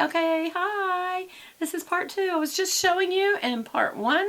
Okay, hi. This is part 2. I was just showing you in part 1.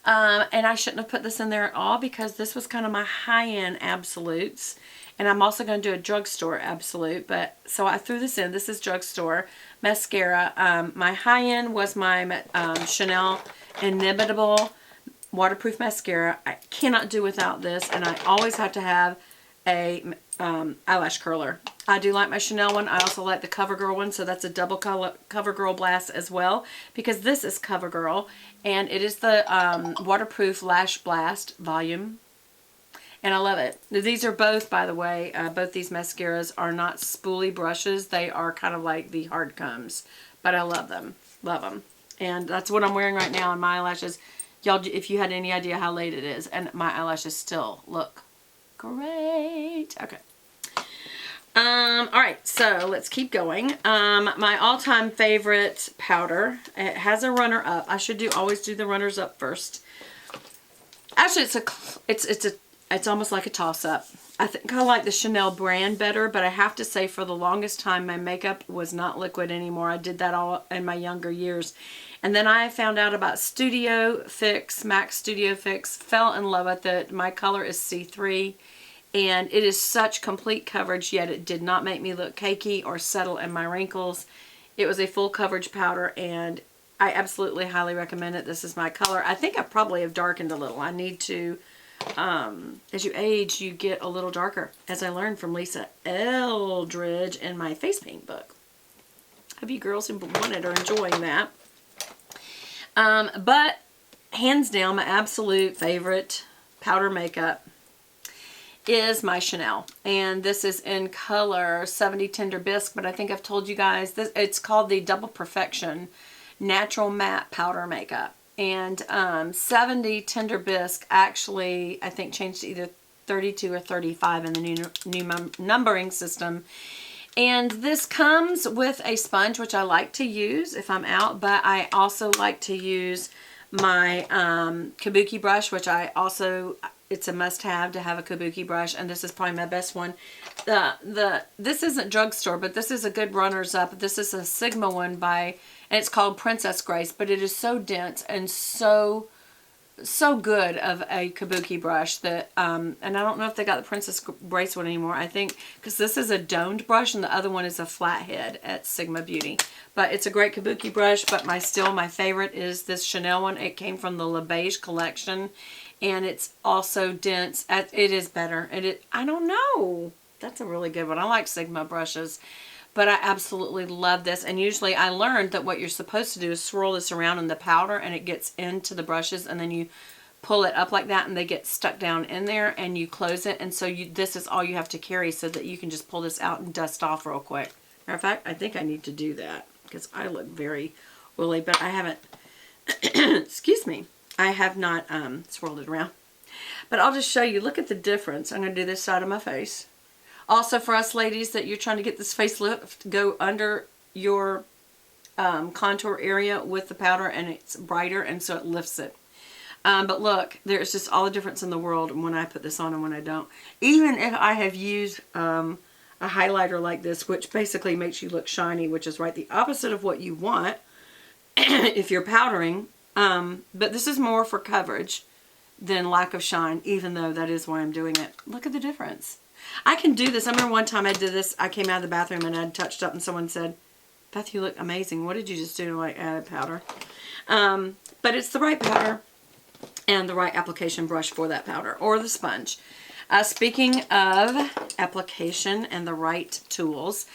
And I shouldn't have put this in there at all because this was kind of my high-end absolutes. And I'm also going to do a drugstore absolute. But so I threw this in. This is drugstore mascara. My high-end was my Chanel Inimitable waterproof mascara. I cannot do without this. And I always have to have a eyelash curler. I do like my Chanel one. I also like the CoverGirl one, so that's a double CoverGirl blast as well, because this is CoverGirl, and it is the waterproof lash blast volume, and I love it. These are both, by the way, both these mascaras are not spoolie brushes. They are kind of like the hard combs, but I love them. Love them. And that's what I'm wearing right now on my eyelashes. Y'all, if you had any idea how late it is, and my eyelashes still look great. Okay. Alright, so let's keep going. My all-time favorite powder. It has a runner-up. I should always do the runners-up first. Actually, it's almost like a toss-up. I think I like the Chanel brand better, but I have to say for the longest time my makeup was not liquid anymore. I did that all in my younger years. And then I found out about Studio Fix, MAC Studio Fix, fell in love with it. My color is C3. And it is such complete coverage, yet it did not make me look cakey or settle in my wrinkles. It was a full coverage powder, and I absolutely highly recommend it. This is my color. I think I probably have darkened a little. I need to, as you age, you get a little darker, as I learned from Lisa Eldridge in my face paint book. Hope you girls who want it are enjoying that. But hands down, my absolute favorite powder makeup is my Chanel, and this is in color 70 Tender Bisque, but I think I've told you guys this, it's called the Double Perfection Natural Matte Powder Makeup. And 70 Tender Bisque actually I think changed to either 32 or 35 in the new numbering system. And this comes with a sponge, which I like to use if I'm out, but I also like to use my Kabuki brush, which it's a must-have to have a Kabuki brush, and this is probably my best one. This isn't drugstore, but this is a good runners-up. This is a Sigma one and it's called Princess Grace, but it is so dense and so good of a Kabuki brush that, and I don't know if they got the Princess Grace one anymore. I think, because this is a domed brush and the other one is a flathead at Sigma Beauty. But it's a great Kabuki brush, but still my favorite is this Chanel one. It came from the Le Beige collection. And it's also dense. It is better. I don't know. That's a really good one. I like Sigma brushes. But I absolutely love this. And usually I learned that what you're supposed to do is swirl this around in the powder and it gets into the brushes. And then you pull it up like that and they get stuck down in there and you close it. And so this is all you have to carry so that you can just pull this out and dust off real quick. Matter of fact, I think I need to do that because I look very oily. But I haven't, excuse me. I have not swirled it around. But I'll just show you. Look at the difference. I'm going to do this side of my face. Also for us ladies that you're trying to get this facelift, go under your contour area with the powder and it's brighter and so it lifts it. But look, there's just all the difference in the world when I put this on and when I don't. Even if I have used a highlighter like this, which basically makes you look shiny, which is right the opposite of what you want if you're powdering. But this is more for coverage than lack of shine, even though that is why I'm doing it. Look at the difference. I can do this. I remember one time I did this. I came out of the bathroom and I'd touched up and someone said, Beth, you look amazing. What did you just do to like add powder? But it's the right powder and the right application brush for that powder or the sponge. Speaking of application and the right tools,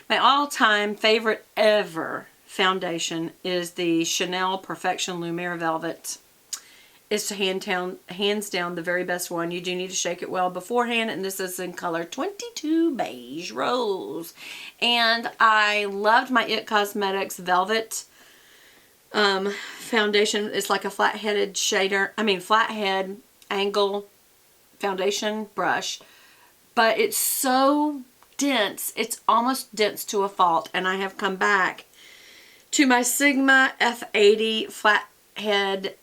my all-time favorite ever foundation is the Chanel Perfection Lumiere Velvet. It's hands down the very best one. You do need to shake it well beforehand, and this is in color 22 Beige Rose. And I loved my IT Cosmetics Velvet foundation. It's like a flathead angle foundation brush, but it's so dense. It's almost dense to a fault, and I have come back to my Sigma F80 flathead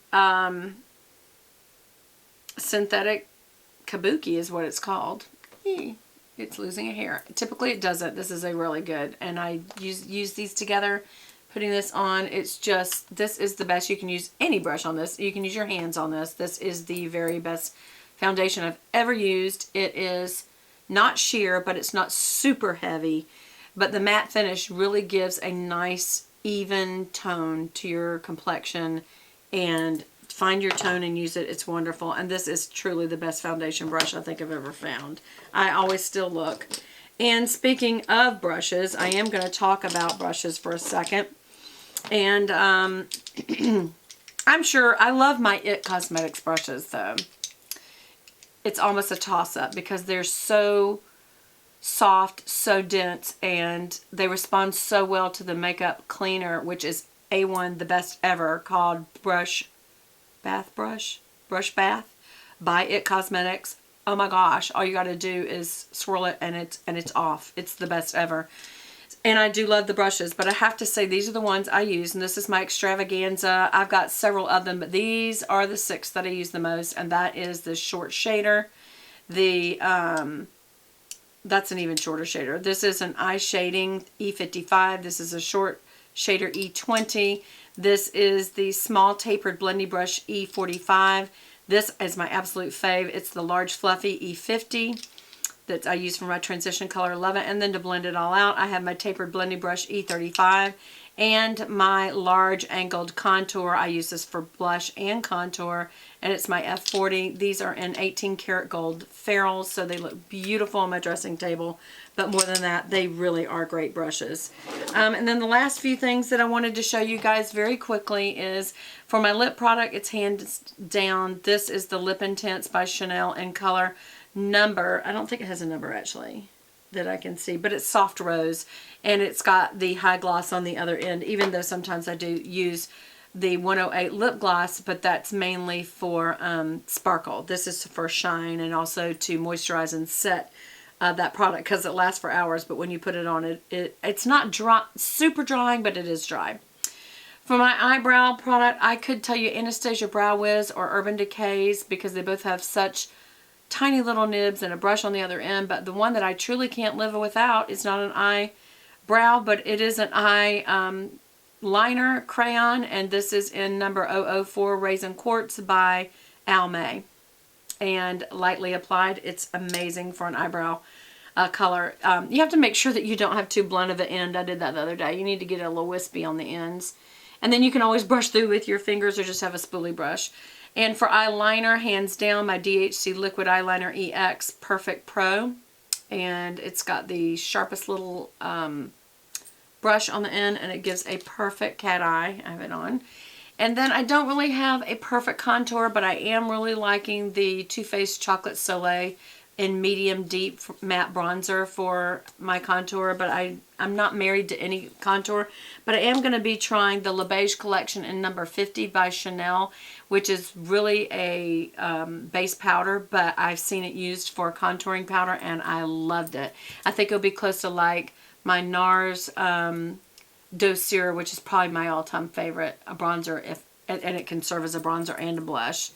synthetic Kabuki is what it's called. It's losing a hair. Typically it doesn't. This is a really good, and I use these together putting this on. It's just, this is the best. You can use any brush on this. You can use your hands on this. This is the very best foundation I've ever used. It is not sheer, but it's not super heavy. But the matte finish really gives a nice, even tone to your complexion. And find your tone and use it. It's wonderful. And this is truly the best foundation brush I think I've ever found. I always still look. And speaking of brushes, I am going to talk about brushes for a second. And I'm sure I love my IT Cosmetics brushes though. It's almost a toss-up because they're so soft, so dense, and they respond so well to the makeup cleaner, which is A1, the best ever, called Brush Bath by IT Cosmetics. Oh my gosh, all you got to do is swirl it and it's off. It's the best ever. And I do love the brushes, but I have to say these are the ones I use, and this is my extravaganza. I've got several of them, but these are the 6 that I use the most, and that is the short shader. That's an even shorter shader. This is an eye shading E55. This is a short shader E20. This is the small tapered blending brush E45. This is my absolute fave. It's the large fluffy E50 that I use for my transition color. Love it. And then to blend it all out, I have my tapered blending brush E35 and my large angled contour. I use this for blush and contour, and it's my F40. These are in 18 karat gold ferrules, so they look beautiful on my dressing table. But more than that, they really are great brushes. And then the last few things that I wanted to show you guys very quickly is for my lip product, it's hands down. This is the Lip Intense by Chanel in color number. I don't think it has a number actually that I can see, but it's Soft Rose, and it's got the high gloss on the other end, even though sometimes I do use the 108 lip gloss, but that's mainly for sparkle. This is for shine and also to moisturize and set that product because it lasts for hours, but when you put it on, it's not dry, super drying, but it is dry. For my eyebrow product, I could tell you Anastasia Brow Wiz or Urban Decays because they both have such tiny little nibs and a brush on the other end, but the one that I truly can't live without is not an eyebrow, but it is an eye liner crayon, and this is in number 004 Raisin Quartz by Almay, and lightly applied. It's amazing for an eyebrow color. You have to make sure that you don't have too blunt of an end. I did that the other day. You need to get it a little wispy on the ends, and then you can always brush through with your fingers or just have a spoolie brush. And for eyeliner, hands down, my DHC Liquid Eyeliner EX Perfect Pro. And it's got the sharpest little brush on the end, and it gives a perfect cat eye. I have it on. And then I don't really have a perfect contour, but I am really liking the Too Faced Chocolate Soleil in medium deep matte bronzer for my contour, but I'm not married to any contour. But I am going to be trying the Le Beige collection in number 50 by Chanel, which is really a base powder, but I've seen it used for contouring powder and I loved it. I think it'll be close to like my NARS Dossier, which is probably my all-time favorite bronzer, and it can serve as a bronzer and a blush.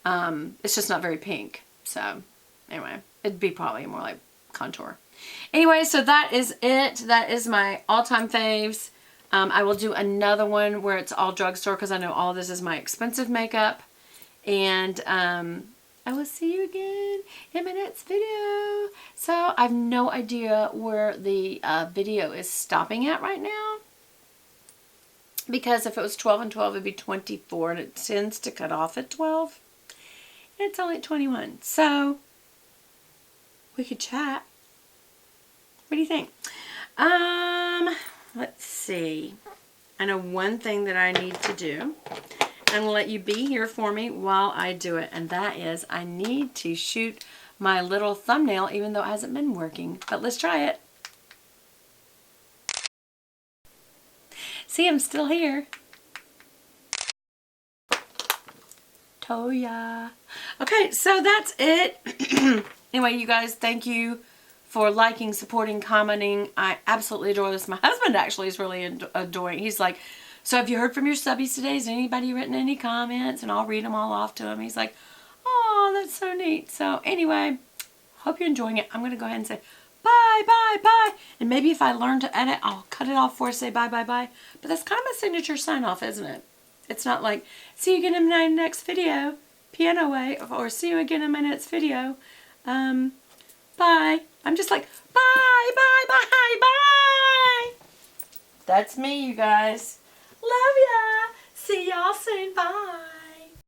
It's just not very pink, so anyway, it'd be probably more like contour. Anyway, so that is it. That is my all-time faves. I will do another one where it's all drugstore because I know all of this is my expensive makeup. And I will see you again in my next video. So I have no idea where the video is stopping at right now, because if it was 12 and 12, it'd be 24, and it tends to cut off at 12. It's only at 21. So we could chat. What do you think? Let's see. I know one thing that I need to do. I'm going to let you be here for me while I do it. And that is I need to shoot my little thumbnail even though it hasn't been working. But let's try it. See, I'm still here. Toya. Okay, so that's it. Anyway, you guys, thank you for liking, supporting, commenting. I absolutely adore this. My husband actually is really adoring. He's like, so have you heard from your subbies today? Has anybody written any comments? And I'll read them all off to him. He's like, oh, that's so neat. So anyway, hope you're enjoying it. I'm going to go ahead and say bye. bye, bye, bye. And maybe if I learn to edit, I'll cut it off before I say bye, bye, bye. But that's kind of my signature sign off, isn't it? It's not like, see you again in my next video, piano way, or see you again in my next video. Bye. I'm just like, bye, bye, bye, bye. That's me, you guys. Love ya. See y'all soon. Bye.